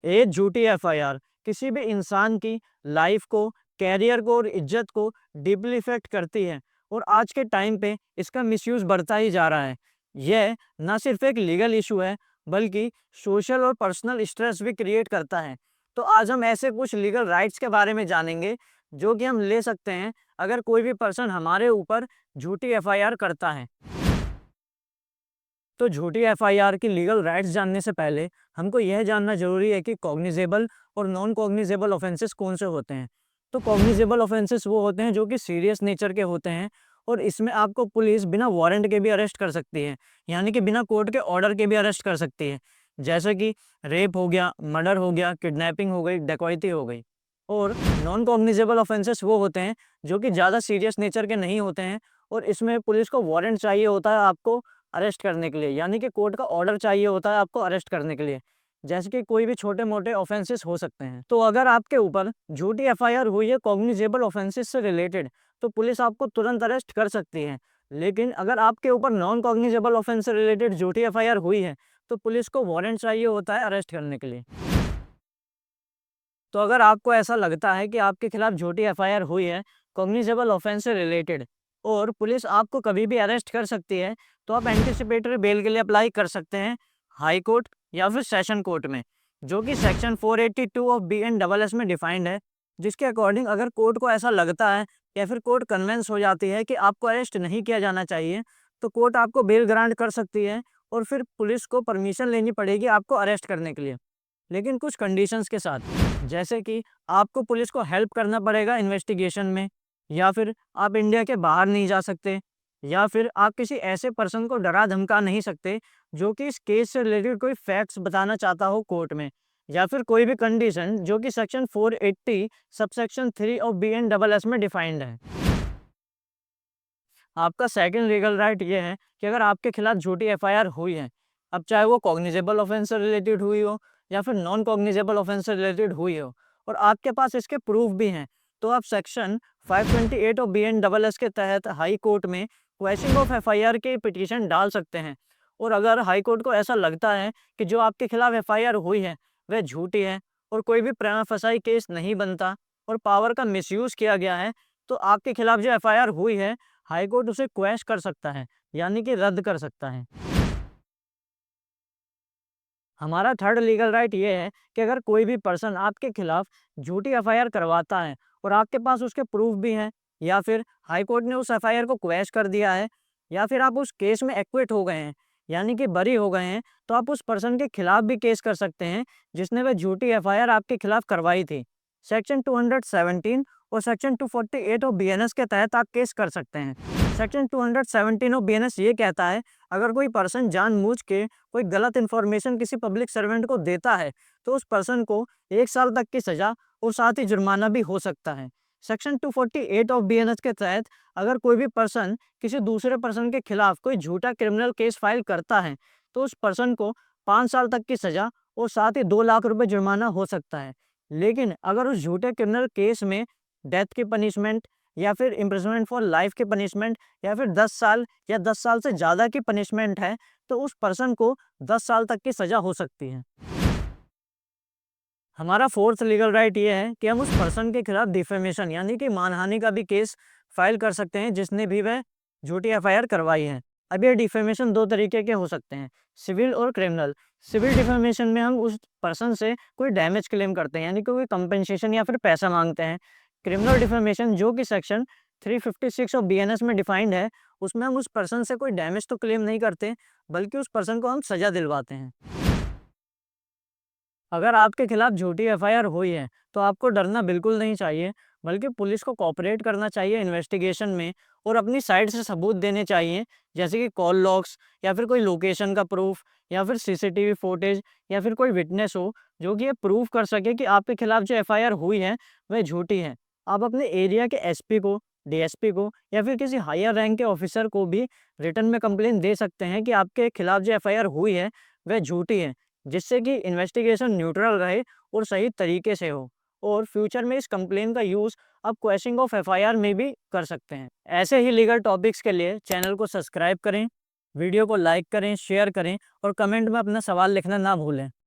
एक झूठी एफआईआर किसी भी इंसान की लाइफ को, कैरियर को और इज्जत को डीपली इफेक्ट करती है और आज के टाइम पे इसका मिसयूज बढ़ता ही जा रहा है। यह ना सिर्फ एक लीगल इशू है बल्कि सोशल और पर्सनल स्ट्रेस भी क्रिएट करता है। तो आज हम ऐसे कुछ लीगल राइट्स के बारे में जानेंगे जो कि हम ले सकते हैं अगर कोई भी पर्सन हमारे ऊपर झूठी एफआईआर करता है। तो झूठी एफआईआर की लीगल राइट्स जानने से पहले हमको यह जानना जरूरी है कि कॉग्निजेबल और नॉन कॉग्निजेबल ऑफेंसेस कौन से होते हैं। तो कॉग्निजेबल ऑफेंसेस वो होते हैं जो कि सीरियस नेचर के होते हैं और इसमें आपको पुलिस बिना वारंट के भी अरेस्ट कर सकती है, यानी कि बिना कोर्ट के ऑर्डर के भी अरेस्ट कर सकती है। जैसे कि रेप हो गया, मर्डर हो गया, किडनैपिंग हो गई, डकैती हो गई। और नॉन कॉग्निजेबल ऑफेंसेस वो होते हैं जो कि ज़्यादा सीरियस नेचर के नहीं होते हैं और इसमें पुलिस को वारंट चाहिए होता है आपको अरेस्ट करने के लिए, यानी कि कोर्ट का ऑर्डर चाहिए होता है आपको अरेस्ट करने के लिए। जैसे कि कोई भी छोटे-मोटे ऑफेंसेस हो सकते हैं। तो अगर आपके ऊपर झूठी एफआईआर हुई है कॉग्निजेबल ऑफेंसेस से रिलेटेड, तो पुलिस आपको तुरंत अरेस्ट कर सकती है। लेकिन अगर आपके ऊपर नॉन कॉग्निजेबल ऑफेंस से रिलेटेड झूठी एफआईआर हुई है, तो पुलिस को वारंट चाहिए होता है अरेस्ट करने के लिए। तो अगर आपको ऐसा लगता है कि आपके खिलाफ झूठी एफआईआर हुई है कॉग्निजेबल ऑफेंस से रिलेटेड और पुलिस आपको कभी भी अरेस्ट कर सकती है, तो आप एंटिसिपेटरी बेल के लिए अप्लाई कर सकते हैं हाई कोर्ट या फिर सेशन कोर्ट में, जो कि सेक्शन 482 ऑफ BNSS में डिफाइंड है। जिसके अकॉर्डिंग अगर कोर्ट को ऐसा लगता है या फिर कोर्ट कन्वेंस हो जाती है कि आपको अरेस्ट नहीं किया जाना चाहिए, तो कोर्ट आपको बेल ग्रांट कर सकती है और फिर पुलिस को परमिशन लेनी पड़ेगी आपको अरेस्ट करने के लिए, लेकिन कुछ कंडीशंस के साथ। जैसे कि आपको पुलिस को हेल्प करना पड़ेगा इन्वेस्टिगेशन में, या फिर आप इंडिया के बाहर नहीं जा सकते, या फिर आप किसी ऐसे पर्सन को डरा धमका नहीं सकते जो कि इस केस से रिलेटेड कोई फैक्ट्स बताना चाहता हो कोर्ट में, या फिर कोई भी कंडीशन जो कि सेक्शन 480 सबसेक्शन 3 ऑफ BNSS में डिफाइंड है। आपका सेकंड लीगल राइट ये है कि अगर आपके खिलाफ झूठी एफआईआर हुई है, अब चाहे वो कॉग्निजेबल ऑफेंस से रिलेटेड हुई हो या फिर नॉन कॉग्निजेबल ऑफेंस से रिलेटेड हुई हो और आपके पास इसके प्रूफ भी हैं, तो आप सेक्शन 528 ऑफ BNSS के तहत हाई कोर्ट में क्वैशिंग ऑफ एफआईआर की पिटीशन डाल सकते हैं। और अगर हाई कोर्ट को ऐसा लगता है कि जो आपके खिलाफ एफआईआर हुई है वह झूठी है और कोई भी प्रमा फसाई केस नहीं बनता और पावर का मिसयूज किया गया है, तो आपके खिलाफ जो एफआईआर हुई है हाई कोर्ट उसे क्वैश कर सकता है, यानी कि रद्द कर सकता है। हमारा थर्ड लीगल राइट ये है कि अगर कोई भी पर्सन आपके खिलाफ झूठी एफआईआर करवाता है और आपके पास उसके प्रूफ भी हैं, या फिर हाई कोर्ट ने उस एफआईआर को क्वैश कर दिया है, या फिर आप उस केस में एक्विट हो गए हैं, यानी कि बरी हो गए हैं, तो आप उस पर्सन के खिलाफ भी केस कर सकते हैं जिसने वह झूठी एफआईआर आपके खिलाफ करवाई थी। सेक्शन 217 और सेक्शन 248 ऑफ BNS के तहत आप केस कर सकते हैं। सेक्शन 217 ऑफ BNS ये कहता है, अगर कोई पर्सन जानबूझ के कोई गलत इन्फॉर्मेशन किसी पब्लिक सर्वेंट को देता है, तो उस पर्सन को 1 साल तक की सज़ा और साथ ही जुर्माना भी हो सकता है। सेक्शन 248 ऑफ BNS के तहत अगर कोई भी पर्सन किसी दूसरे पर्सन के खिलाफ कोई झूठा क्रिमिनल केस फाइल करता है, तो उस पर्सन को 5 साल तक की सज़ा और साथ ही 2 लाख रुपए जुर्माना हो सकता है। लेकिन अगर उस झूठे क्रिमिनल केस में डेथ की पनिशमेंट या फिर इम्प्रिजनमेंट फॉर लाइफ की पनिशमेंट या फिर 10 साल या 10 साल से ज़्यादा की पनिशमेंट है, तो उस पर्सन को 10 साल तक की सज़ा हो सकती है। हमारा फोर्थ लीगल राइट ये है कि हम उस पर्सन के खिलाफ डिफेमेशन यानी कि मानहानि का भी केस फाइल कर सकते हैं जिसने भी वह झूठी एफआईआर करवाई है। अब ये डिफेमेशन 2 तरीके के हो सकते हैं, सिविल और क्रिमिनल। सिविल डिफेमेशन में हम उस पर्सन से कोई डैमेज क्लेम करते हैं, यानी कि कोई कंपनसेशन या फिर पैसा मांगते हैं। क्रिमिनल डिफेमेशन जो कि सेक्शन 356 ऑफ BNS में डिफाइंड है, उसमें हम उस पर्सन से कोई डैमेज तो क्लेम नहीं करते, बल्कि उस पर्सन को हम सज़ा दिलवाते हैं। अगर आपके खिलाफ झूठी एफआईआर हुई है, तो आपको डरना बिल्कुल नहीं चाहिए, बल्कि पुलिस को कोऑपरेट करना चाहिए इन्वेस्टिगेशन में और अपनी साइड से सबूत देने चाहिए, जैसे कि कॉल लॉग्स या फिर कोई लोकेशन का प्रूफ या फिर सीसीटीवी फुटेज या फिर कोई विटनेस हो जो कि ये प्रूफ कर सके कि आपके खिलाफ जो एफआईआर हुई है वह झूठी है। आप अपने एरिया के एसपी को, डीएसपी को या फिर किसी हायर रैंक के ऑफिसर को भी रिटर्न में कंप्लेन दे सकते हैं कि आपके खिलाफ जो एफआईआर हुई है वह झूठी है, जिससे कि इन्वेस्टिगेशन न्यूट्रल रहे और सही तरीके से हो। और फ्यूचर में इस कंप्लेन का यूज़ आप क्वेशिंग ऑफ एफआईआर में भी कर सकते हैं। ऐसे ही लीगल टॉपिक्स के लिए चैनल को सब्सक्राइब करें, वीडियो को लाइक करें, शेयर करें और कमेंट में अपना सवाल लिखना ना भूलें।